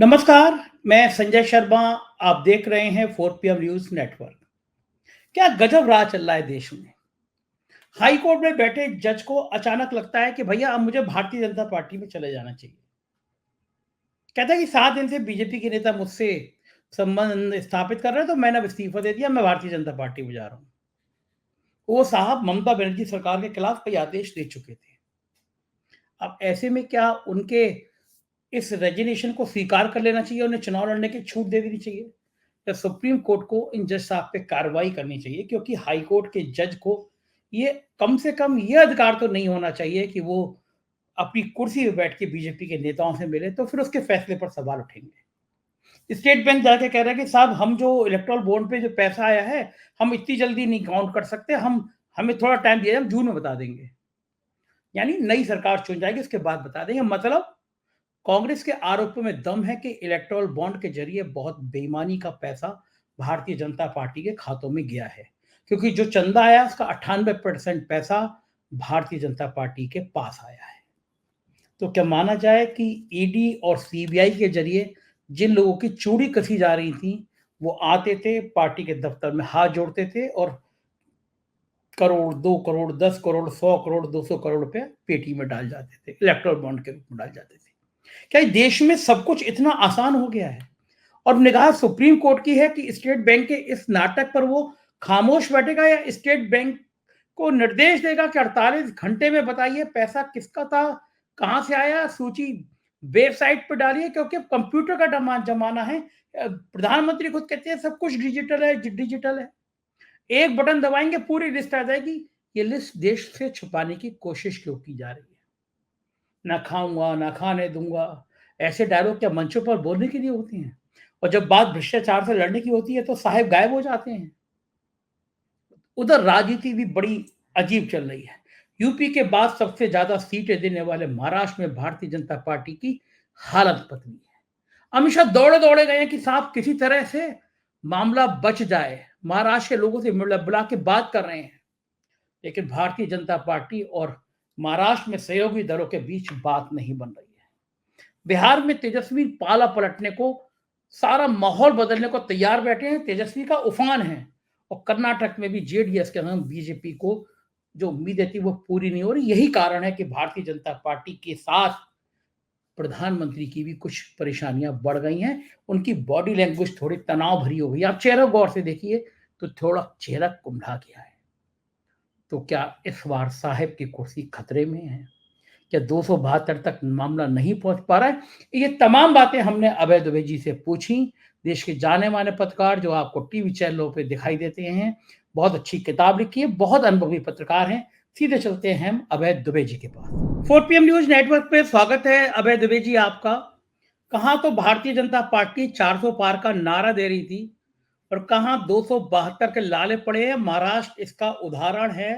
नमस्कार, मैं संजय शर्मा। आप देख रहे हैं 4 PM न्यूज़ नेटवर्क। क्या गजब राज चल रहा है देश में। हाई कोर्ट में बैठे जज को अचानक लगता है कि भैया अब मुझे भारतीय जनता पार्टी में चले जाना चाहिए। कहता है कि 7 दिन से बीजेपी के नेता मुझसे संबंध स्थापित कर रहे हैं, तो मैंने अब इस्तीफा दे दिया, मैं भारतीय जनता पार्टी में जा रहा हूँ। वो साहब ममता बनर्जी सरकार के खिलाफ कई आदेश दे चुके थे। अब ऐसे में क्या उनके इस रेजिग्नेशन को स्वीकार कर लेना चाहिए, उन्हें चुनाव लड़ने की छूट दे देनी चाहिए? या सुप्रीम कोर्ट को इन जज साहब पे कार्रवाई करनी चाहिए, क्योंकि हाई कोर्ट के जज को ये कम से कम ये अधिकार तो नहीं होना चाहिए कि वो अपनी कुर्सी पे बैठ के बीजेपी के नेताओं से मिले, तो फिर उसके फैसले पर सवाल उठेंगे। स्टेट बैंक जाके कह रहा है कि साहब हम जो इलेक्टोरल बॉन्ड पे जो पैसा आया है, हम इतनी जल्दी नहीं काउंट कर सकते, हम हमें थोड़ा टाइम दिया, हम जून में बता देंगे। यानी नई सरकार चुन जाएगी, उसके बाद बता देंगे। मतलब कांग्रेस के आरोपों में दम है कि इलेक्टोरल बॉन्ड के जरिए बहुत बेईमानी का पैसा भारतीय जनता पार्टी के खातों में गया है, क्योंकि जो चंदा आया उसका 98% पैसा भारतीय जनता पार्टी के पास आया है। तो क्या माना जाए कि ईडी और सीबीआई के जरिए जिन लोगों की चूड़ी कसी जा रही थी, वो आते थे पार्टी के दफ्तर में, हाथ जोड़ते थे और करोड़, 2 करोड़, 10 करोड़, 100 करोड़, 200 करोड़ रुपए पेटी में डाल जाते थे, इलेक्टोरल बॉन्ड के रूप में डाल जाते थे। क्या देश में सब कुछ इतना आसान हो गया है? और निगाह सुप्रीम कोर्ट की है कि स्टेट बैंक के इस नाटक पर वो खामोश बैठेगा, या स्टेट बैंक को निर्देश देगा कि 48 घंटे में बताइए पैसा किसका था, कहां से आया, सूची वेबसाइट पर डालिए, क्योंकि अब कंप्यूटर का जमाना है। प्रधानमंत्री खुद कहते हैं सब कुछ डिजिटल है, डिजिटल है। एक बटन दबाएंगे पूरी लिस्ट आ जाएगी। ये लिस्ट देश से छुपाने की कोशिश क्यों की जा रही है? ना खाऊँगा, ना खाने दूँगा। ऐसे डायलॉग क्या मंचों पर बोलने के लिए होते हैं? और जब बात भ्रष्टाचार से लड़ने की होती है तो साहेब गायब हो जाते हैं। उधर राजनीति भी बड़ी अजीब चल रही है। यूपी के बाद सबसे ज़्यादा सीटें देने वाले महाराष्ट्र में भारतीय जनता पार्टी की हालत पतली है। अमित शाह दौड़े-दौड़े गए हैं कि साहब किसी तरह से मामला बच जाए। महाराष्ट्र के लोगों से बुला के बात कर रहे हैं। लेकिन भारतीय जनता पार्टी और महाराष्ट्र में सहयोगी दलों के बीच बात नहीं बन रही है। बिहार में तेजस्वी पाला पलटने को, सारा माहौल बदलने को तैयार बैठे हैं, तेजस्वी का उफान है। और कर्नाटक में भी जेडीएस के नाम बीजेपी को जो उम्मीदें थी वो पूरी नहीं हो रही। यही कारण है कि भारतीय जनता पार्टी के साथ प्रधानमंत्री की भी कुछ परेशानियां बढ़ गई हैं। उनकी बॉडी लैंग्वेज थोड़ी तनाव भरी हो गई। आप चेहरा गौर से देखिए तो थोड़ा चेहरा कुंभला गया है। तो क्या इस बार साहेब की कुर्सी खतरे में है? क्या 272 तक मामला नहीं पहुंच पा रहा है? ये तमाम बातें हमने अभय दुबे जी से पूछी। देश के जाने माने पत्रकार जो आपको टीवी चैनलों पे दिखाई देते हैं। बहुत अच्छी किताब लिखी है, बहुत अनुभवी पत्रकार हैं। सीधे चलते हैं हम अभय दुबे जी के पास। 4 PM न्यूज नेटवर्क पे स्वागत है अभय दुबे जी आपका। कहाँ तो भारतीय जनता पार्टी 400 पार का नारा दे रही थी, और कहाँ 272 के लाले पड़े हैं। महाराष्ट्र इसका उदाहरण है।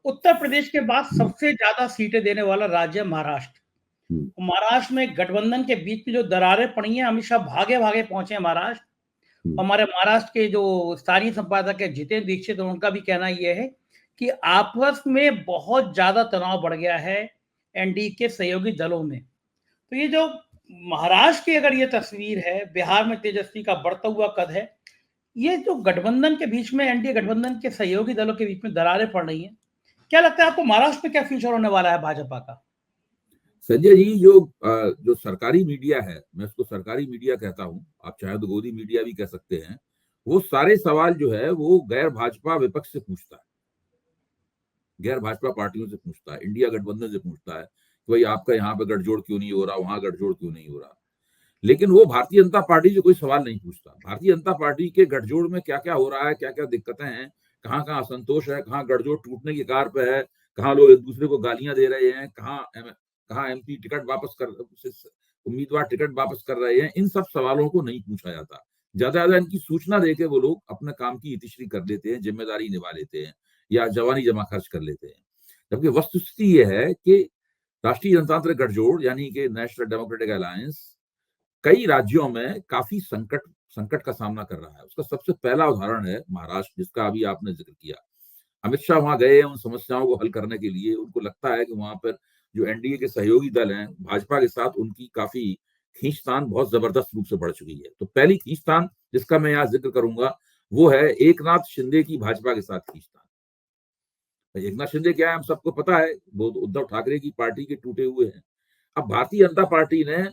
उत्तर प्रदेश के बाद हुँ, सबसे ज्यादा सीटें देने वाला राज्य है महाराष्ट्र। हुँ, महाराष्ट्र में गठबंधन के बीच में जो दरारें पड़ी हैं, अमित शाह भागे-भागे पहुँचे हैं महाराष्ट्र। हुँ, हमारे महाराष्ट्र के जो स्थानीय संपादक है जितेंद्र दीक्षित, उनका भी कहना ये है कि आपस में बहुत ज़्यादा तनाव बढ़ गया है एनडीए के सहयोगी दलों में। तो ये जो महाराष्ट्र की अगर ये तस्वीर है, बिहार में तेजस्वी का बढ़ता हुआ कद है, ये जो गठबंधन के बीच में, एनडीए गठबंधन के सहयोगी दलों के बीच में दरारें पड़ रही हैं, क्या लगता है आपको महाराष्ट्र में क्या फ्यूचर होने वाला है भाजपा का? संजय जी जो सरकारी मीडिया है, मैं उसको सरकारी मीडिया कहता हूँ, आप चाहे तो गोदी मीडिया भी कह सकते हैं, वो सारे सवाल जो है वो गैर भाजपा विपक्ष से पूछता है, गैर भाजपा पार्टियों से पूछता है, इंडिया गठबंधन से पूछता है कि भाई आपका यहाँ पे गठजोड़ क्यों नहीं हो रहा, वहां गठजोड़ क्यों नहीं हो रहा। लेकिन वो भारतीय जनता पार्टी से कोई सवाल नहीं पूछता। भारतीय जनता पार्टी के गठजोड़ में क्या-क्या हो रहा है, क्या-क्या दिक्कतें हैं, कहाँ-कहाँ असंतोष है, कहाँ गठजोड़ टूटने की कगार पे है, कहाँ लोग एक-दूसरे को गालियाँ दे रहे हैं, कहाँ एमपी टिकट वापस कर स उम्मीदवार टिकट वापस कर रहे हैं, इन सब सवालों को नहीं पूछा जाता। ज़्यादा-ज़्यादा इनकी सूचना देके वो लोग अपने काम की इतिश्री कर लेते हैं, ज़िम्मेदारी निभा लेते हैं या जवानी जमा खर्च कर लेते हैं। जबकि वस्तुस्थिति ये है कि राष्ट्रीय जनतांत्रिक गठजोड़ यानी कि नेशनल डेमोक्रेटिक अलायंस कई राज्यों में काफ़ी संकट संकट का सामना कर रहा है। उसका सबसे पहला उदाहरण है महाराष्ट्र, जिसका अभी आपने ज़िक्र किया। अमित शाह वहाँ गए हैं उन समस्याओं को हल करने के लिए। उनको लगता है कि वहाँ पर जो एनडीए के सहयोगी दल हैं, भाजपा के साथ उनकी काफ़ी खींचतान बहुत जबरदस्त रूप से बढ़ चुकी है। तो पहली खींचतान जिसका मैं यहाँ जिक्र करूंगा वो है एकनाथ शिंदे की भाजपा के साथ खींचतान। एकनाथ शिंदे क्या है हम सबको पता है, वो उद्धव ठाकरे की पार्टी के टूटे हुए हैं। अब भारतीय जनता पार्टी ने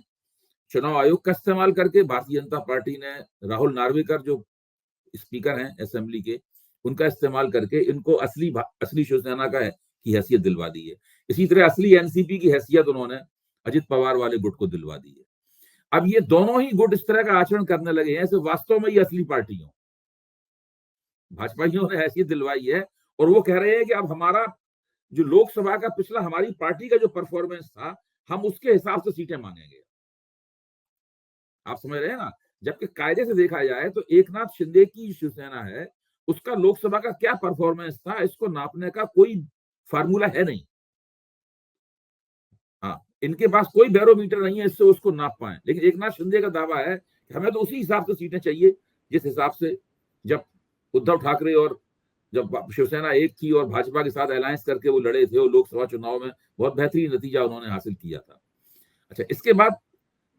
चुनाव आयोग का इस्तेमाल करके, भारतीय जनता पार्टी ने राहुल नार्वेकर जो स्पीकर हैं असेंबली के, उनका इस्तेमाल करके इनको असली शिवसेना का है की हैसियत दिलवा दी है। इसी तरह असली एनसीपी की हैसियत उन्होंने अजित पवार वाले गुट को दिलवा दी है। अब ये दोनों ही गुट इस तरह का आचरण करने लगे हैं जैसे वास्तव में ये असली पार्टी हो। भाजपाइयों ने हैसियत दिलवाई है और वो कह रहे हैं कि अब हमारा जो लोकसभा का पिछला हमारी पार्टी का जो परफॉर्मेंस था हम उसके हिसाब से सीटें मांगेंगे। आप समझ रहे हैं ना, जबकि कायदे से देखा जाए तो एकनाथ शिंदे की शिवसेना है, उसका लोकसभा का क्या परफॉर्मेंस था इसको नापने का कोई फार्मूला है नहीं। हाँ, इनके पास कोई बैरोमीटर नहीं है इससे उसको नाप पाए। लेकिन एकनाथ शिंदे का दावा है कि हमें तो उसी हिसाब से सीटें चाहिए जिस हिसाब से जब उद्धव ठाकरे और जब शिवसेना एक थी और भाजपा के साथ अलायंस करके वो लड़े थे और लोकसभा चुनाव में बहुत बेहतरीन नतीजा उन्होंने हासिल किया था। अच्छा, इसके बाद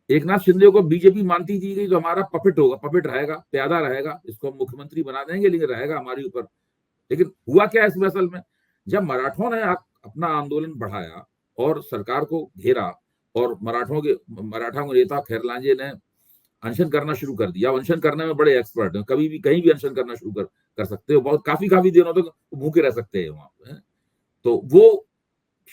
एकनाथ शिंदे को बीजेपी मानती थी कि जो हमारा पपेट होगा, पपेट रहेगा, प्यादा रहेगा, इसको हम मुख्यमंत्री बना देंगे लेकिन रहेगा हमारे ऊपर। लेकिन हुआ क्या इस असल में, जब मराठों ने अपना आंदोलन बढ़ाया और सरकार को घेरा और मराठा नेता खैरलांजे ने अनशन करना शुरू कर दिया। अनशन करने में बड़े एक्सपर्ट हैं, कभी भी कहीं भी अनशन करना शुरू कर सकते हो, बहुत काफी दिनों तक भूखे रह सकते हैं वहां पे। तो वो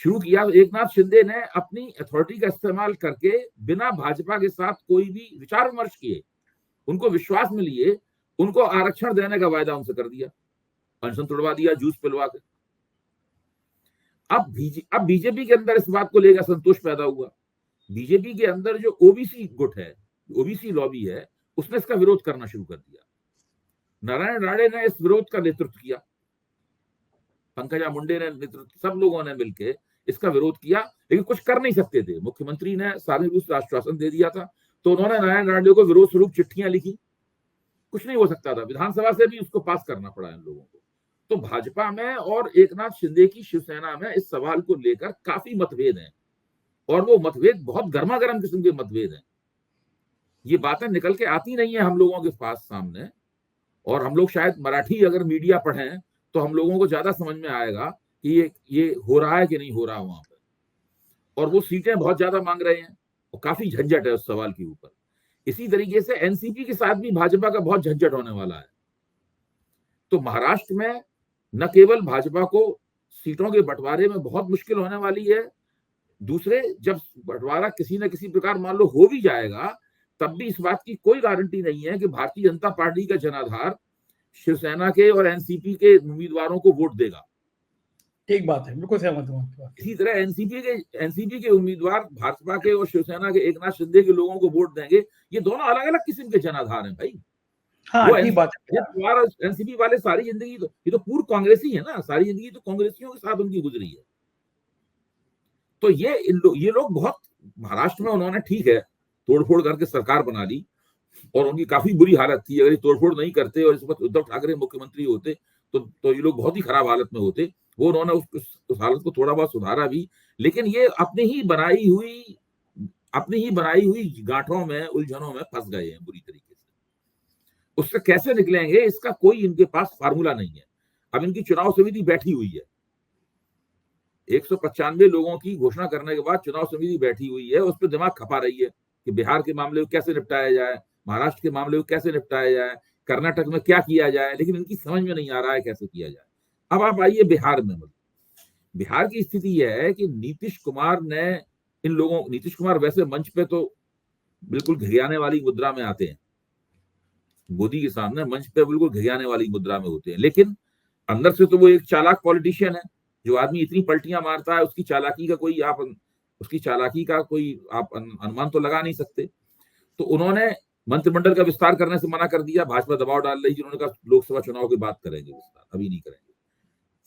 शुरू किया। एकनाथ शिंदे ने अपनी अथॉरिटी का इस्तेमाल करके बिना भाजपा के साथ कोई भी विचार विमर्श किए, उनको विश्वास में लिए, उनको आरक्षण देने का वायदा उनसे कर दिया, अनशन तोड़वा दिया, जूस पिलवा के। अब बीजेपी के अंदर इस बात को लेकर संतोष पैदा हुआ। बीजेपी के अंदर जो ओबीसी गुट है, ओबीसी लॉबी है, उसने इसका विरोध करना शुरू कर दिया। नारायण राणे ने इस विरोध का नेतृत्व किया, पंकजा मुंडे ने नेतृत्व, सब लोगों ने मिलकर इसका विरोध किया, लेकिन कुछ कर नहीं सकते थे। मुख्यमंत्री ने सारे रूप से आश्वासन दे दिया था, तो उन्होंने नारायण राणे को विरोध स्वरूप चिट्ठियां लिखी, कुछ नहीं हो सकता था। विधानसभा से भी उसको पास करना पड़ा इन लोगों को। तो भाजपा में और एकनाथ शिंदे की शिवसेना में इस सवाल को लेकर काफी मतभेद हैं और वो मतभेद बहुत गर्मा गर्म किस्म के मतभेद हैं। ये बातें निकल के आती नहीं है हम लोगों के पास सामने, और हम लोग शायद मराठी अगर मीडिया पढ़ें तो हम लोगों को ज्यादा समझ में आएगा कि ये हो रहा है कि नहीं हो रहा वहां पर। और वो सीटें बहुत ज्यादा मांग रहे हैं और काफी झंझट है उस सवाल के ऊपर। इसी तरीके से एनसीपी के साथ भी भाजपा का बहुत झंझट होने वाला है। तो महाराष्ट्र में न केवल भाजपा को सीटों के बंटवारे में बहुत मुश्किल होने वाली है, दूसरे जब बंटवारा किसी न किसी प्रकार मान लो हो भी जाएगा, तब भी इस बात की कोई गारंटी नहीं है कि भारतीय जनता पार्टी का जनाधार शिवसेना के और एनसीपी के उम्मीदवारों को वोट देगा। ठीक बात है, बिल्कुल सहमत हूं आपकी बात। इसी तरह एनसीपी के उम्मीदवार भाजपा के और शिवसेना के एकनाथ शिंदे के लोगों को वोट देंगे। ये दोनों अलग अलग किस्म के जनाधार हैं भाई। हाँ, ठीक बात है। एनसीपी वाले सारी जिंदगी तो ये तो पूर्व कांग्रेसी है ना, सारी जिंदगी तो कांग्रेसियों के साथ उनकी गुजरी है। तो ये लोग बहुत महाराष्ट्र में उन्होंने ठीक है तोड़फोड़ करके सरकार बना ली और उनकी काफी बुरी हालत थी। अगर ये तोड़फोड़ नहीं करते और इस वक्त उद्धव ठाकरे मुख्यमंत्री होते तो ये लोग बहुत ही खराब हालत में होते। वो उन्होंने उस हालत को थोड़ा बहुत सुधारा भी, लेकिन ये अपनी ही बनाई हुई गांठों में, उलझनों में फंस गए हैं बुरी तरीके से। उससे कैसे निकलेंगे इसका कोई इनके पास फार्मूला नहीं है। अब इनकी चुनाव समिति बैठी हुई है, 195 लोगों की घोषणा करने के बाद चुनाव समिति बैठी हुई है, उस पर दिमाग खपा रही है कि बिहार के मामले को कैसे निपटाया जाए, महाराष्ट्र के मामले को कैसे निपटाया जाए, कर्नाटक में क्या किया जाए, लेकिन इनकी समझ में नहीं आ रहा है कैसे किया जाए। अब आप आइए बिहार में। बिहार की स्थिति यह है कि नीतीश कुमार वैसे मंच पे तो बिल्कुल घिरियाने वाली मुद्रा में आते हैं, मोदी के सामने मंच पे बिल्कुल घिरियाने वाली मुद्रा में होते हैं, लेकिन अंदर से तो वो एक चालाक पॉलिटिशियन है। जो आदमी इतनी पलटियां मारता है उसकी चालाकी का कोई आप अनुमान तो लगा नहीं सकते। तो उन्होंने मंत्रिमंडल का विस्तार करने से मना कर दिया। भाजपा दबाव डाल रही, जिन्होंने कहा लोकसभा चुनाव की बात करेंगे विस्तार, अभी नहीं करेंगे।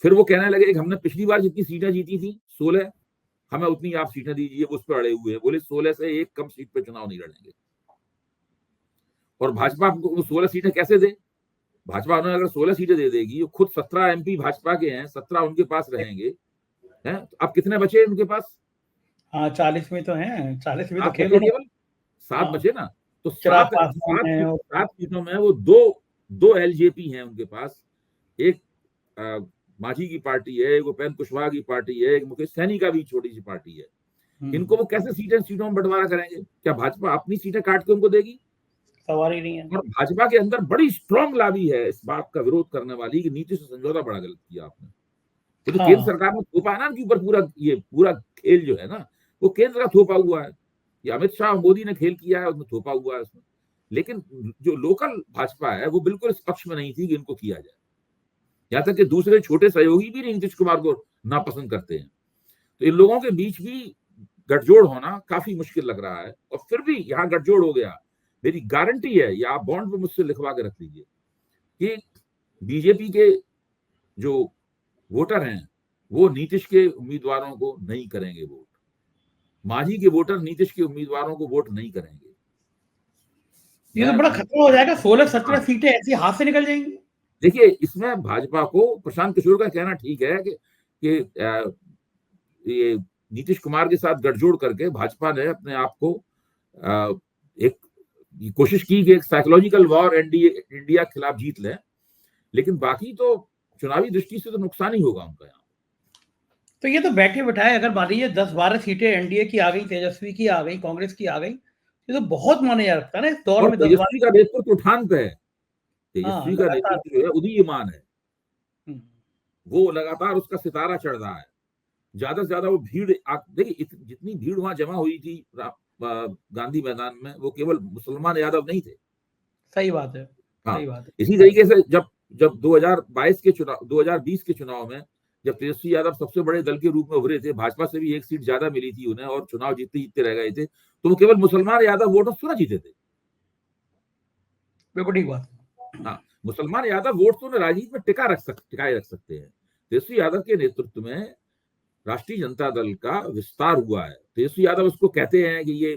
फिर वो कहने लगे कि हमने पिछली बार जितनी सीटें जीती थी 16, हमें उतनी आप सीटें दीजिए। उस पर अड़े हुए हैं, बोले 16 से एक कम सीट पे चुनाव नहीं लड़ेंगे। और भाजपा को 16 सीटें कैसे दे? भाजपा उन्हें अगर 16 सीटें दे देगी, खुद 17 एमपी भाजपा के हैं, 17 उनके पास रहेंगे, हैं? तो अब कितने बचे उनके पास? हाँ, 40 में तो हैं, 40 में तो आप केवल 7 हाँ, बचे ना, तो चिराग सात पासवान सात है और 7 सीटों में वो दो दो एलजेपी हैं उनके पास। एक मांझी की पार्टी है, एक उपेंद्र कुशवाहा की पार्टी है, एक मुकेश सैनी का भी छोटी सी पार्टी है। इनको वो कैसे सीटों में बंटवारा करेंगे? क्या भाजपा अपनी सीटें काट के उनको देगी? सवाल ही नहीं है। और भाजपा के अंदर बड़ी स्ट्रांग लॉबी है इस बात का विरोध करने वाली कि नीतीश से समझौता बड़ा गलत किया आपने। ये तो केंद्र हाँ, सरकार ने थोपा है ना उनके ऊपर, पूरा खेल जो है ना वो केंद्र का थोपा हुआ है। ये अमित शाह मोदी ने खेल किया है, उसमें थोपा हुआ है उसमें। लेकिन जो लोकल भाजपा है वो बिल्कुल इस पक्ष में नहीं थी कि इनको किया जाए। यहाँ तक कि दूसरे छोटे सहयोगी भी नीतीश कुमार को नापसंद करते हैं। तो इन लोगों के बीच भी गठजोड़ होना काफी मुश्किल लग रहा है, और फिर भी यहाँ गठजोड़ हो गया। मेरी गारंटी है, या आप बॉन्ड पे मुझसे लिखवा के रख लीजिए, कि बीजेपी के जो वोटर हैं वो नीतीश के उम्मीदवारों को नहीं करेंगे वोट। मांझी के वोटर नीतीश के उम्मीदवारों को वोट नहीं करेंगे। ये तो मैं बड़ा खतरा हो जाएगा, 16-17 हाँ, सीटें ऐसी हाथ से निकल जाएंगी। देखिए इसमें भाजपा को, प्रशांत किशोर का कहना ठीक है कि ये नीतीश कुमार के साथ गठजोड़ करके भाजपा ने अपने आप को एक कोशिश की कि एक साइकोलॉजिकल वॉर इंडिया के खिलाफ जीत ले। लेकिन बाकी तो चुनावी दृष्टि से तो नुकसान ही होगा उनका यहाँ। तो ये तो बैठे बिठाए अगर मान लीजिए 10-12 सीटें एनडीए की आ गई, तेजस्वी की आ गई, कांग्रेस की आ गई, ये तो बहुत माने जा रखता है ना इस दौर और में 10-12। तेजस्वी का नेतृत्व उठान पे है। हाँ, तेजस्वी का लगातार। नेतृत्व जो है उदीयमान है, हम्म, वो लगातार उसका सितारा चढ़ रहा है। ज्यादा से ज्यादा वो भीड़ देखिए, जितनी भीड़ वहां जमा हुई थी गांधी मैदान में, वो केवल मुसलमान यादव नहीं थे। सही बात है, हाँ, सही बात है। इसी तरीके से जब जब 2022 के चुनाव 2020 के चुनाव में जब तेजस्वी यादव सबसे बड़े दल के रूप में उभरे थे, भाजपा से भी एक सीट ज्यादा मिली थी उन्हें और चुनाव जीतते जीतते रह गए थे, तो वो केवल मुसलमान यादव वोटों से ना जीते थे। बिल्कुल ठीक बात। हाँ, मुसलमान यादव वोट तो उन्हें राजनीति में टिकाए रख सकते हैं। तेजस्वी यादव के नेतृत्व में राष्ट्रीय जनता दल का विस्तार हुआ है। तेजस्वी यादव उसको कहते हैं कि ये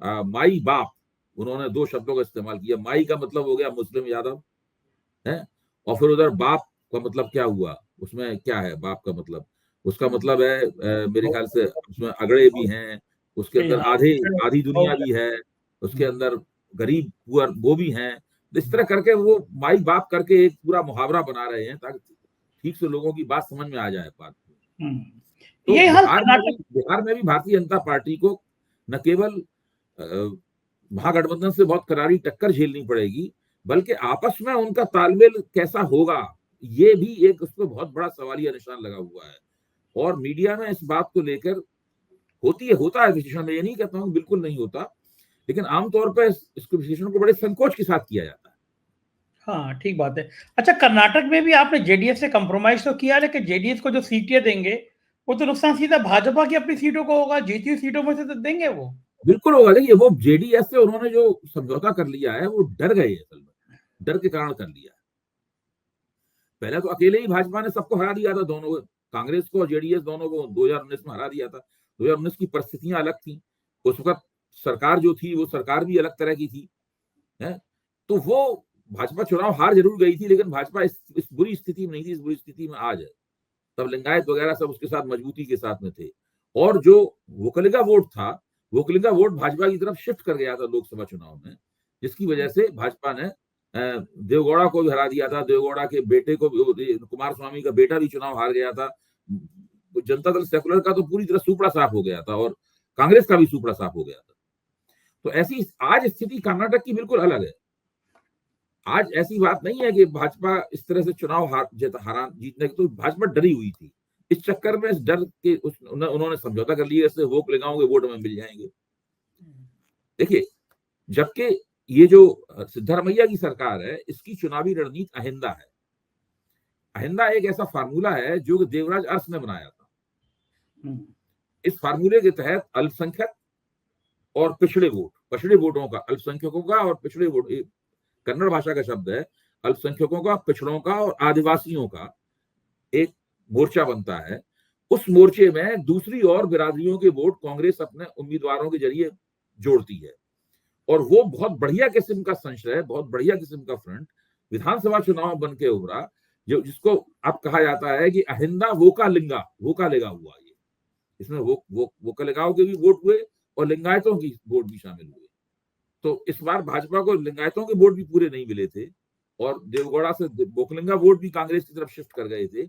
माई बाप, उन्होंने 2 शब्दों का इस्तेमाल किया। माई का मतलब हो गया मुस्लिम यादव है, और फिर उधर बाप का मतलब क्या हुआ, उसमें क्या है बाप का मतलब? उसका मतलब है मेरे ख्याल से उसमें अगड़े भी हैं, उसके अंदर हाँ, आधी दुनिया भी है, उसके अंदर गरीब पुअर वो भी हैं। इस तरह करके वो माई बाप करके एक पूरा मुहावरा बना रहे हैं ताकि ठीक से लोगों की बात समझ में आ जाए बात। तो ये हाल कर्नाटक। बिहार में भी भारतीय जनता पार्टी को न केवल महागठबंधन से बहुत करारी टक्कर झेलनी पड़ेगी, बल्कि आपस में उनका तालमेल कैसा होगा, ये भी एक उस पर बहुत बड़ा सवालिया निशान लगा हुआ है। और मीडिया में इस बात को लेकर होता है विश्लेषण, में ये नहीं कहता हूं बिल्कुल नहीं होता, लेकिन आमतौर पर इसको विश्लेषण को बड़े संकोच के साथ किया जाता है। हाँ, ठीक बात है। अच्छा, कर्नाटक में भी आपने जेडीएस से कंप्रोमाइज तो किया, लेकिन जेडीएस को जो सीटें देंगे वो तो नुकसान सीधा भाजपा की अपनी सीटों को होगा, जीती हुई सीटों में से तो देंगे वो। बिल्कुल होगा। देखिए वो जेडीएस से उन्होंने जो समझौता कर लिया है वो डर गए असल में, डर के कारण कर लिया है। पहले तो अकेले ही भाजपा ने सबको हरा दिया था, दोनों कांग्रेस को और जेडीएस दोनों को 2019 में हरा दिया था। 2019 की परिस्थितियां अलग थी, उस वक्त सरकार जो थी वो सरकार भी अलग तरह की थी, है। तो वो भाजपा चुनाव हार जरूर गई थी, लेकिन भाजपा इस बुरी स्थिति में नहीं थी, इस बुरी स्थिति में आज है। तब लिंगायत वगैरह सब उसके साथ मजबूती के साथ में थे, और जो वोकलिगा वोट था, वोकलिगा वोट भाजपा की तरफ शिफ्ट कर गया था लोकसभा चुनाव में, जिसकी वजह से भाजपा ने देवगौड़ा को भी हरा दिया था। देवगौड़ा के बेटे को, कुमार स्वामी का बेटा भी चुनाव हार गया था। जनता दल सेकुलर का तो पूरी तरह सुपड़ा साफ हो गया था, और कांग्रेस का भी सुपड़ा साफ हो गया था। तो ऐसी आज स्थिति कर्नाटक की बिल्कुल अलग है। आज ऐसी बात नहीं है कि भाजपा इस तरह से चुनाव जीतने की, तो भाजपा डरी हुई थी। इस चक्कर में, इस डर के उन्होंने समझौता कर लिया, इससे वोकलिगाओं के वोट हमें मिल जाएंगे। देखिए, जबकि ये जो सिद्धरामैया की सरकार है, इसकी चुनावी रणनीति अहिंदा है। अहिंदा एक ऐसा फार्मूला है जो देवराज अरस ने बनाया था। इस फार्मूले के तहत अल्पसंख्यक और पिछड़े वोटों का, अल्पसंख्यकों का और पिछड़े वोट, कन्नड़ भाषा का शब्द है, अल्पसंख्यकों का, पिछड़ों का और आदिवासियों का एक मोर्चा बनता है। उस मोर्चे में दूसरी और बिरादरियों के वोट कांग्रेस अपने उम्मीदवारों के जरिए जोड़ती है, और वो बहुत बढ़िया किस्म का संशय, बहुत बढ़िया किस्म का फ्रंट विधानसभा चुनाव बन के उभरा, जो जिसको अब कहा जाता है कि अहिंदा वोकालेगा हुआ। ये इसमें वोकालेगाओं के भी वोट हुए और लिंगायतों की वोट भी शामिल हुए। तो इस बार भाजपा को लिंगायतों के वोट भी पूरे नहीं मिले थे और देवगौड़ा से बोकलिंगा वोट भी कांग्रेस की तरफ शिफ्ट कर गए थे,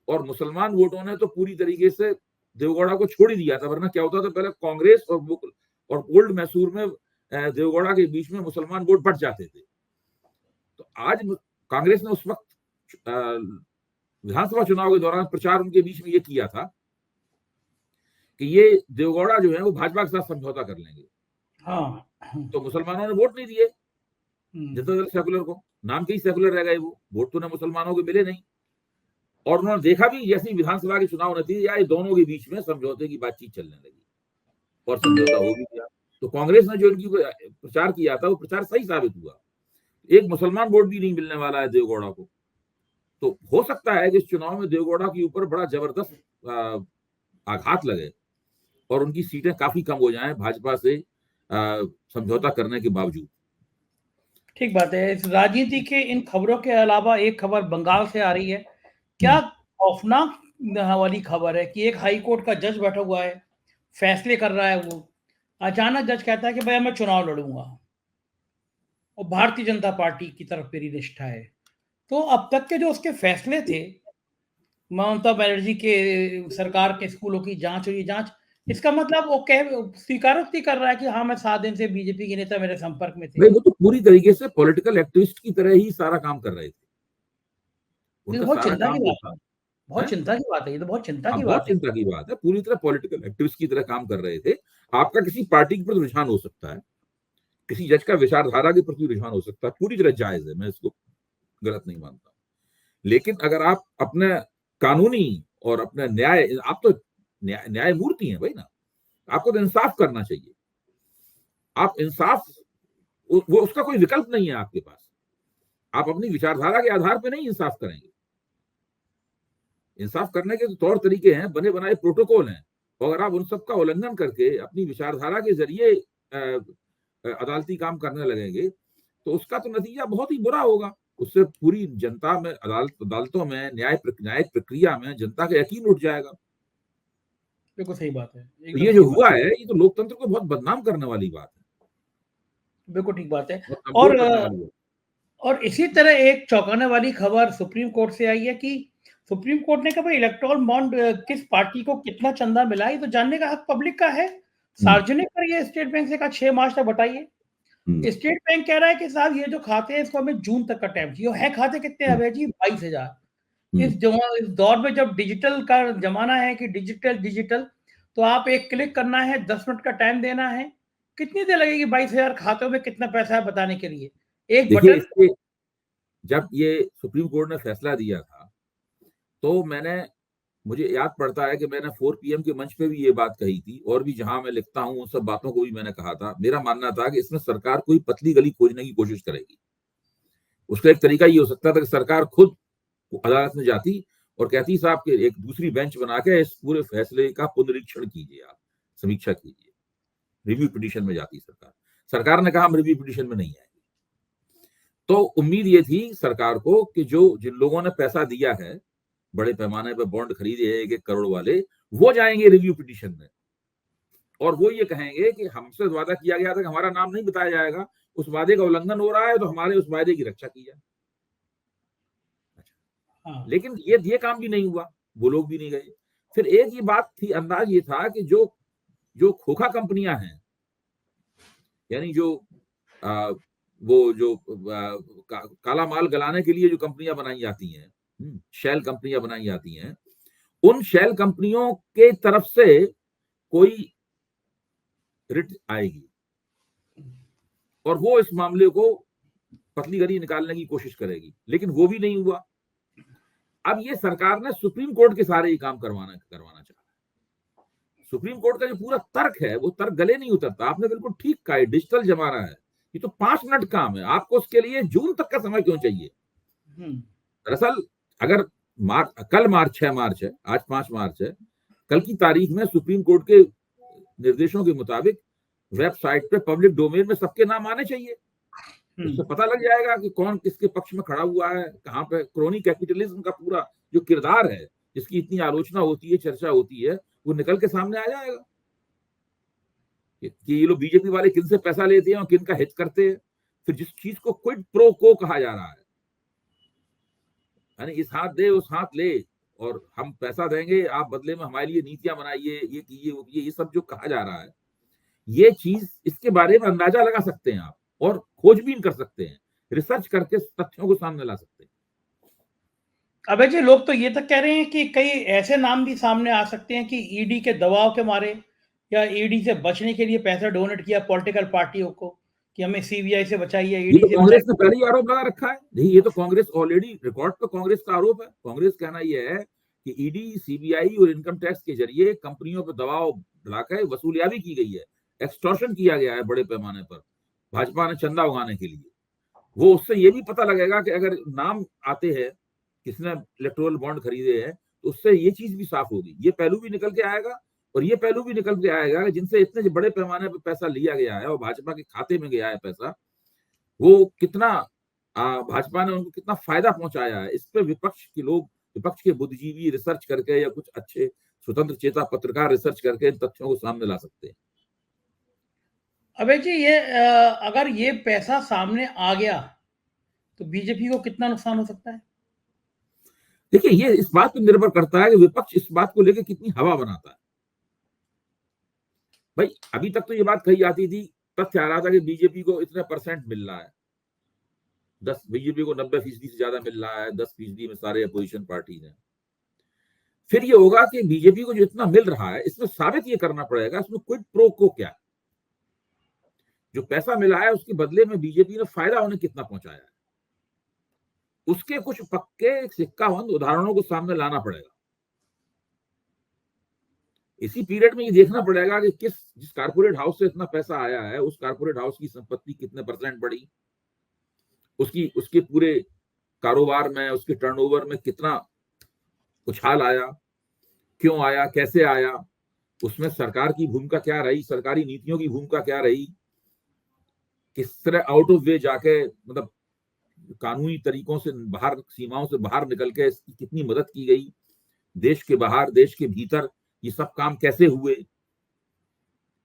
और मुसलमान वोटों ने तो पूरी तरीके से देवगौड़ा को छोड़ ही दिया था। वरना क्या होता था, पहले कांग्रेस और ओल्ड मैसूर में देवगौड़ा के बीच में मुसलमान वोट बढ़ जाते थे। तो आज कांग्रेस ने उस वक्त विधानसभा चुनाव के दौरान प्रचार उनके बीच में ये किया था कि ये देवगौड़ा जो है वो भाजपा के साथ समझौता कर लेंगे। हाँ, तो मुसलमानों ने वोट नहीं दिए जनता दल सेकुलर को, नाम के ही सेकुलर रह गए, वो वोट तो ना मुसलमानों के मिले नहीं। और उन्होंने देखा भी जैसे विधानसभा के चुनाव नतीजे आए, दोनों के बीच में समझौते की बातचीत चलने लगी और समझौता हो भी गया। तो कांग्रेस ने जो इनकी प्रचार किया था वो प्रचार सही साबित हुआ। एक मुसलमान वोट भी नहीं मिलने वाला है देवगौड़ा को। तो हो सकता है कि इस चुनाव में देवगौड़ा के ऊपर बड़ा जबरदस्त आघात लगे और उनकी सीटें काफी कम हो जाएं भाजपा से समझौता करने के बावजूद। ठीक बात है। इस राजनीति के इन खबरों के अलावा एक खबर बंगाल से आ रही है। क्या खौफनाक वाली खबर है कि एक हाई कोर्ट का जज बैठा हुआ है, फैसले कर रहा है। वो अचानक जज कहता है कि भाई मैं चुनाव लड़ूंगा और भारतीय जनता पार्टी की तरफ मेरी निष्ठा है। तो अब तक के जो उसके फैसले थे, ममता बनर्जी के सरकार के स्कूलों की जांच हुई, जांच, इसका मतलब वो कह स्वीकारोक्ति कर रहा है कि हाँ मैं 7 दिन से बीजेपी के नेता मेरे संपर्क में थे। भाई वो तो पूरी तरीके से पॉलिटिकल एक्टिविस्ट की तरह ही सारा काम कर रहे थे। उनका बहुत सारा चिंता काम की जो बात था, है, बहुत चिंता की बात है, ये तो बहुत चिंता की बहुत बात है। चिंता की बात है। पूरी तरह पॉलिटिकल एक्टिविस्ट की तरह काम कर रहे थे। आपका किसी पार्टी के प्रति रुझान हो सकता है, किसी जज का विचारधारा के प्रति रुझान हो सकता है, पूरी तरह जायज है, मैं इसको गलत नहीं मानता। लेकिन अगर आप अपने कानूनी और अपने न्याय, आप तो न्यायमूर्ति हैं भाई ना, आपको तो इंसाफ करना चाहिए। आप इंसाफ, वो उसका कोई विकल्प नहीं है आपके पास। आप अपनी विचारधारा के आधार पर नहीं इंसाफ करेंगे। इंसाफ करने के तो तौर तरीके हैं, बने बनाए प्रोटोकॉल हैं, और अगर आप उन सब का उल्लंघन करके अपनी विचारधारा के जरिए अदालती काम करने लगेंगे तो उसका तो नतीजा बहुत ही बुरा होगा। उससे पूरी जनता में, अदालतों में, न्यायिक प्रक्रिया में जनता का यकीन उठ जाएगा। बिल्कुल सही बात है, तो एकदम ये जो सही हुआ बात है ये तो लोकतंत्र को बहुत बदनाम करने वाली बात है, है, बिल्कुल ठीक बात है। बहुत कमजोर करने वाली बात। और इसी तरह एक चौंकाने वाली खबर सुप्रीम कोर्ट से आई है कि सुप्रीम कोर्ट ने कहा भाई इलेक्टोरल बॉन्ड किस पार्टी को कितना चंदा मिला, ये तो जानने का हक पब्लिक का है, सार्वजनिक करिए। स्टेट बैंक से कहा 6 मार्च तक बताइए। स्टेट बैंक कह रहा है कि साहब ये जो खाते हैं इसको हमें जून तक का टाइम चाहिए। है खाते कितने अभय जी? 22,000। इस दौर में जब डिजिटल का जमाना है कि डिजिटल डिजिटल, तो आप एक क्लिक करना है, 10 मिनट का टाइम देना है, कितनी देर लगेगी 22,000 खातों में कितना पैसा है बताने के लिए? एक देखिए, बटन। इसके जब ये सुप्रीम कोर्ट ने फैसला दिया था तो मुझे याद पड़ता है कि मैंने 4 PM के मंच पे भी ये बात कही थी, और भी जहां मैं लिखता हूं उन सब बातों को भी मैंने कहा था। मेरा मानना था कि इसमें सरकार कोई पतली गली खोजने की कोशिश करेगी। उसका एक तरीका ये हो सकता था कि सरकार खुद अदालत में जाती और कहती साहब कि एक दूसरी बेंच बना के इस पूरे फैसले का पुनरीक्षण कीजिए, आप समीक्षा कीजिए। रिव्यू पिटीशन में जाती सरकार। सरकार ने कहा हम रिव्यू पिटीशन में नहीं आएंगे। तो उम्मीद ये थी सरकार को कि जिन लोगों ने पैसा दिया है, बड़े पैमाने पर बॉन्ड खरीदे हैं 1-1 करोड़ वाले, वो जाएंगे रिव्यू पिटीशन में और वो ये कहेंगे कि हमसे वादा किया गया था कि हमारा नाम नहीं बताया जाएगा, उस वादे का उल्लंघन हो रहा है तो हमारे उस वादे की रक्षा की जाए। हाँ। लेकिन ये काम भी नहीं हुआ, वो लोग भी नहीं गए। फिर एक ये बात थी, अंदाज ये था कि जो खोखा कंपनियां हैं, यानी वो जो काला माल गलाने के लिए जो कंपनियां बनाई जाती हैं, शेल कंपनियां बनाई जाती हैं, उन शेल कंपनियों के तरफ से कोई रिट आएगी और वो इस मामले को पतली गली निकालने की कोशिश करेगी, लेकिन वो भी नहीं हुआ। अब ये सरकार ने सुप्रीम कोर्ट के सारे ही काम करवाना चाहा। सुप्रीम कोर्ट का जो पूरा तर्क है वो तर्क गले नहीं उतरता। आपने बिल्कुल ठीक कहा, डिजिटल जमाना है, ये तो 5 मिनट काम है, आपको उसके लिए जून तक का समय क्यों चाहिए? दरअसल अगर कल 6 मार्च है, आज 5 मार्च है, कल की तारीख में सुप्रीम कोर्ट के निर्देशों के मुताबिक वेबसाइट पे पब्लिक डोमेन में सबके नाम आने चाहिए। उससे पता लग जाएगा कि कौन किसके पक्ष में खड़ा हुआ है, कहाँ पे। क्रोनी कैपिटलिज्म का पूरा जो किरदार है, जिसकी इतनी आलोचना होती है, चर्चा होती है, वो निकल के सामने आ जाएगा। कि ये लोग बीजेपी वाले किन से पैसा लेते हैं और किन का हित करते हैं। फिर जिस चीज को क्विड प्रो को कहा जा रहा है, यानी इस हाथ दे उस हाथ ले, और हम पैसा देंगे, आप बदले में हमारे लिए नीतियां बनाइए, ये कीजिए वो कीजिए, ये सब जो कहा जा रहा है, ये चीज, इसके बारे में अंदाजा लगा सकते हैं आप और खोजबीन कर सकते हैं, रिसर्च करके तथ्यों को सामने ला सकते हैं। अबे जी, लोग तो ये तक कह रहे हैं कि कई ऐसे नाम भी सामने आ सकते हैं कि ईडी के दबाव के मारे या ईडी से बचने के लिए पैसा डोनेट किया पॉलिटिकल पार्टियों को कि हमें सीबीआई से बचाइए, ये ईडी तो से कांग्रेस ने बचाइए। पहले ही आरोप लगा रखा है। नहीं, ये तो कांग्रेस ऑलरेडी रिकॉर्ड पे कांग्रेस का आरोप है। कांग्रेस कहना यह है कि ईडी, सीबीआई और इनकम टैक्स के जरिए कंपनियों पर दबाव डालकर वसूलियाबी की गई है, एक्सटॉर्शन किया गया है बड़े पैमाने पर भाजपा ने चंदा उगाने के लिए। वो उससे ये भी पता लगेगा कि अगर नाम आते हैं किसने इलेक्टोरल बॉन्ड खरीदे हैं, तो उससे ये चीज भी साफ होगी, ये पहलू भी निकल के आएगा। और ये पहलू भी निकल के आएगा कि जिनसे इतने बड़े पैमाने पर पैसा लिया गया है और भाजपा के खाते में गया है पैसा, वो कितना भाजपा ने उनको कितना फायदा पहुंचाया है। इस पे विपक्ष के लोग, विपक्ष के बुद्धिजीवी रिसर्च करके या कुछ अच्छे स्वतंत्र चेता पत्रकार रिसर्च करके इन तथ्यों को सामने ला सकते हैं। अबे जी, ये अगर ये पैसा सामने आ गया तो बीजेपी को कितना नुकसान हो सकता है? देखिए, ये इस बात पर निर्भर करता है कि विपक्ष इस बात को लेकर कितनी हवा बनाता है। भाई, अभी तक तो ये बात कही जाती थी, तथ्य आ रहा था कि बीजेपी को इतने परसेंट मिल रहा है, 10, बीजेपी को 90% से ज्यादा मिल रहा है, 10% में सारे अपोजिशन पार्टी हैं। फिर ये होगा कि बीजेपी को जो इतना मिल रहा है, इसमें साबित ये करना पड़ेगा इसमें क्विड प्रो को क्या है। जो पैसा मिला है उसके बदले में बीजेपी ने फायदा उन्हें कितना पहुंचाया है, उसके कुछ पक्के सिक्काबंद उदाहरणों को सामने लाना पड़ेगा। इसी पीरियड में ये देखना पड़ेगा कि जिस कारपोरेट हाउस से इतना पैसा आया है, उस कारपोरेट हाउस की संपत्ति कितने परसेंट बढ़ी, उसके पूरे कारोबार में, उसके टर्नओवर में कितना उछाल आया, क्यों आया, कैसे आया, उसमें सरकार की भूमिका क्या रही, सरकारी नीतियों की भूमिका क्या रही, किस तरह आउट ऑफ वे जाके, मतलब कानूनी तरीकों से बाहर, सीमाओं से बाहर निकल के इसकी कितनी मदद की गई, देश के बाहर, देश के भीतर ये सब काम कैसे हुए।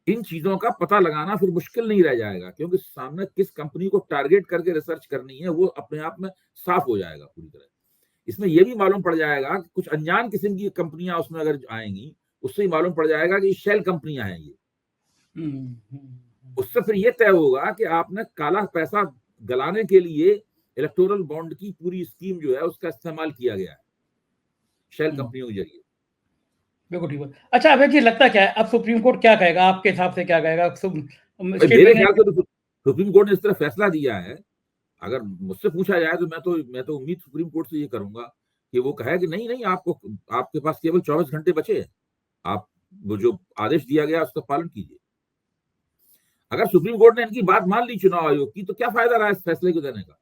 इन चीजों का पता लगाना फिर मुश्किल नहीं रह जाएगा, क्योंकि सामने किस कंपनी को टारगेट करके रिसर्च करनी है वो अपने आप में साफ हो जाएगा पूरी तरह। इसमें यह भी मालूम पड़ जाएगा कि कुछ अनजान किस्म की कंपनियां उसमें अगर आएंगी, उससे ही मालूम पड़ जाएगा कि शेल कंपनियां हैं ये। उससे फिर यह तय होगा कि आपने काला पैसा गलाने के लिए इलेक्टोरल बॉन्ड की पूरी स्कीम जो है उसका इस्तेमाल किया गया है शेल कंपनियों के जरिए। बिल्कुल ठीक है। अच्छा अभय जी, लगता क्या है अब सुप्रीम कोर्ट क्या कहेगा, आपके हिसाब से क्या कहेगा? मेरे ख्याल से तो सुप्रीम कोर्ट ने इस तरह फैसला दिया है, अगर मुझसे पूछा जाए तो मैं तो उम्मीद सुप्रीम कोर्ट से ये करूंगा कि वो कहे कि नहीं नहीं, आपके पास केवल 24 घंटे बचे हैं, आप वो जो आदेश दिया गया उसका पालन कीजिए। अगर सुप्रीम कोर्ट ने इनकी बात मान ली चुनाव आयोग की, तो क्या फायदा रहा इस फैसले को देने का?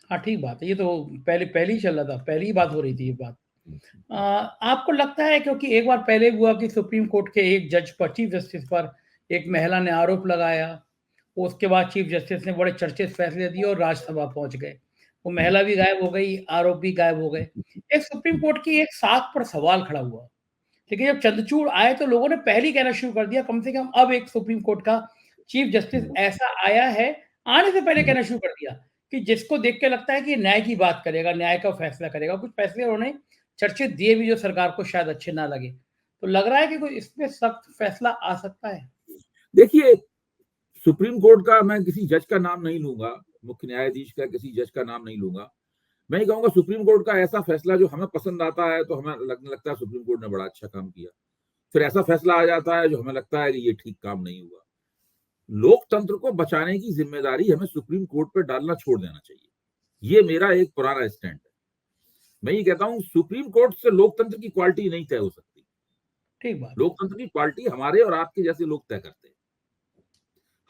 हाँ ठीक बात है, ये तो पहले ही चल रहा था, पहली ही बात हो रही थी ये बात। आपको लगता है, क्योंकि एक बार पहले हुआ कि सुप्रीम कोर्ट के एक जज पर, चीफ जस्टिस पर एक महिला ने आरोप लगाया, उसके बाद चीफ जस्टिस ने बड़े चर्चित फैसले दिए और राज्यसभा पहुंच गए, वो महिला भी गायब हो गई, आरोप भी गायब हो गए। एक सुप्रीम कोर्ट की एक साख पर सवाल खड़ा हुआ, लेकिन जब चंद्रचूड़ आए तो लोगों ने पहले ही कहना शुरू कर दिया, कम से कम अब एक सुप्रीम कोर्ट का चीफ जस्टिस ऐसा आया है, आने से पहले कहना शुरू कर दिया कि जिसको देख के लगता है कि न्याय की बात करेगा, न्याय का फैसला करेगा। कुछ फैसले उन्होंने चर्चित दिए भी जो सरकार को शायद अच्छे ना लगे, तो लग रहा है कि कोई इसमें सख्त फैसला आ सकता है। देखिए, सुप्रीम कोर्ट का मैं किसी जज का नाम नहीं लूंगा, मुख्य न्यायाधीश का किसी जज का नाम नहीं लूंगा, मैं ही कहूंगा सुप्रीम कोर्ट का ऐसा फैसला जो हमें पसंद आता है तो हमें लगने लगता है सुप्रीम कोर्ट ने बड़ा अच्छा काम किया, फिर ऐसा फैसला आ जाता है जो हमें लगता है कि ये ठीक काम नहीं हुआ। लोकतंत्र को बचाने की जिम्मेदारी हमें सुप्रीम कोर्ट पर डालना छोड़ देना चाहिए, ये मेरा एक पुराना स्टैंड है। मैं ये कहता हूं सुप्रीम कोर्ट से लोकतंत्र की क्वालिटी नहीं तय हो सकती, ठीक बात। लोकतंत्र की क्वालिटी हमारे और आपके जैसे लोग तय करते हैं।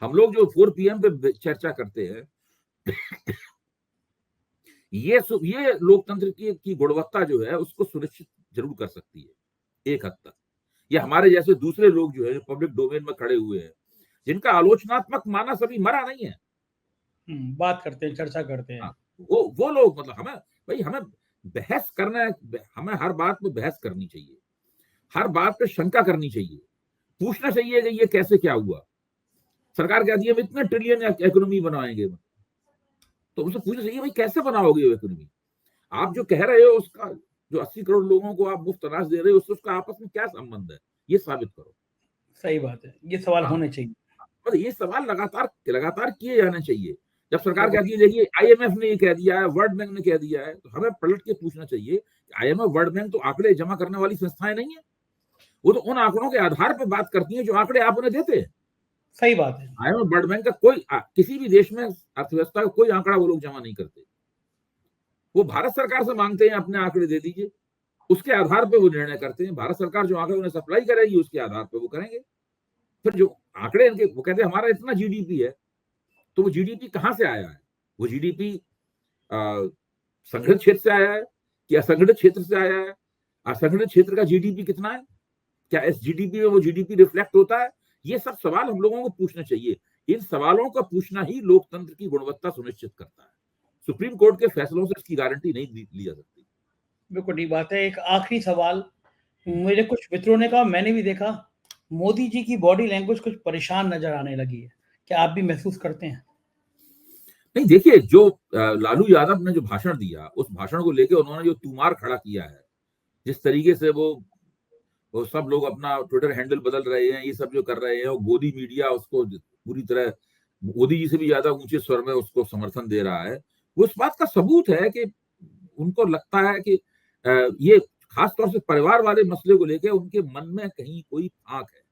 हम लोग जो 4 PM पे चर्चा करते हैं ये लोकतंत्र की गुणवत्ता जो है उसको सुनिश्चित जरूर कर सकती है एक हद तक। ये हमारे जैसे दूसरे लोग जो है, जो पब्लिक डोमेन में खड़े हुए हैं, जिनका आलोचनात्मक मानस अभी मरा नहीं है, बात करते हैं, चर्चा करते हैं। वो लोग, मतलब हमें बहस करना है, हमें हर बात में बहस करनी चाहिए, हर बात पे शंका करनी चाहिए, पूछना चाहिए कि ये कैसे क्या हुआ। सरकार कहती है हम इतना ट्रिलियन इकोनॉमी बनाएंगे, तो उनसे पूछना चाहिए भाई कैसे बनाओगे वो इकोनॉमी। आप जो कह रहे हो उसका, जो 80 करोड़ लोगों को आप मुफ्त अनाज दे रहे हो, उससे उसका आपस में क्या संबंध है, ये साबित करो। सही बात है, ये सवाल हाँ, होने चाहिए। और ये सवाल लगातार लगातार किए जाने चाहिए। जब सरकार बिल्कुल। कहती है देखिए आईएमएफ ने ये कह दिया है, वर्ल्ड बैंक ने कह दिया है, तो हमें पलट के पूछना चाहिए आईएमएफ वर्ल्ड बैंक तो आंकड़े जमा करने वाली संस्थाएं नहीं है। वो तो उन आंकड़ों के आधार पर बात करती है जो आंकड़े आप उन्हें देते हैं। सही बात है। आईएमएफ वर्ल्ड बैंक का कोई किसी भी देश में अर्थव्यवस्था का कोई आंकड़ा वो लोग जमा नहीं करते। वो भारत सरकार से मांगते हैं अपने आंकड़े दे दीजिए, उसके आधार पर वो निर्णय करते हैं। भारत सरकार जो आंकड़े उन्हें सप्लाई करेगी उसके आधार पर वो करेंगे। फिर जो आंकड़े इनके, वो कहते हैं हमारा इतना जीडीपी है, तो वो जीडीपी कहां से आया है? वो जीडीपी संगठित क्षेत्र से आया है कि असंगठित क्षेत्र से आया है? असंगठित क्षेत्र का जीडीपी कितना है? क्या इस जीडीपी में वो जीडीपी रिफ्लेक्ट होता है? ये सब सवाल हम लोगों को पूछना चाहिए। इन सवालों का पूछना ही लोकतंत्र की गुणवत्ता सुनिश्चित करता है। सुप्रीम कोर्ट के फैसलों से इसकी गारंटी नहीं ली जा सकती। बिल्कुल ठीक बात है। एक आखिरी सवाल, मेरे कुछ मित्रों ने कहा, मैंने भी देखा, मोदी जी की बॉडी लैंग्वेज कुछ परेशान नजर आने लगी है। क्या आप भी महसूस करते हैं? नहीं, देखिए जो लालू यादव ने जो भाषण दिया, उस भाषण को लेकर उन्होंने जो तुमार खड़ा किया है, जिस तरीके से वो सब लोग अपना ट्विटर हैंडल बदल रहे हैं, ये सब जो कर रहे हैं, और गोदी मीडिया उसको पूरी तरह मोदी जी से भी ज्यादा ऊंचे स्वर में उसको समर्थन दे रहा है, वो इस बात का सबूत है कि उनको लगता है कि ये खासतौर से परिवार वाले मसले को लेकर उनके मन में कहीं कोई फांक है,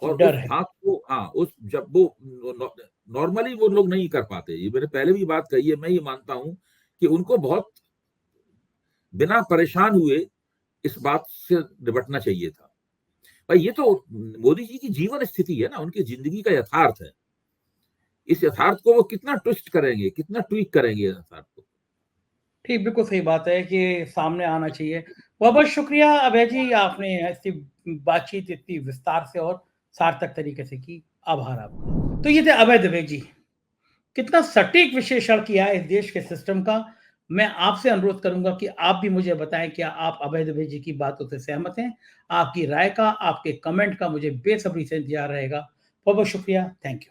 और उस डर है। फांक को, हाँ, उस जब वो नॉर्मली वो लोग नहीं कर पाते। ये मैंने पहले भी बात कही है, मैं ये मानता हूं कि उनको बहुत बिना परेशान हुए इस बात से निपटना चाहिए था। भाई ये तो मोदी जी की जीवन स्थिति है ना, उनकी जिंदगी का यथार्थ है। इस यथार्थ को वो कितना ट्विस्ट करेंगे, कितना ट्वीक करेंगे यथार्थ को। ठीक, बिल्कुल सही बात है कि सामने आना चाहिए। बहुत बहुत शुक्रिया अभय जी, आपने ऐसी बातचीत इतनी विस्तार से और सार्थक तरीके से की। आभार आपका। तो ये थे अभय दुबे जी। कितना सटीक विश्लेषण किया है इस देश के सिस्टम का। मैं आपसे अनुरोध करूंगा कि आप भी मुझे बताएं, क्या आप अभय दुबे जी की बातों से सहमत हैं? आपकी राय का, आपके कमेंट का मुझे बेसब्री से इंतजार रहेगा। बहुत बहुत शुक्रिया। Thank you.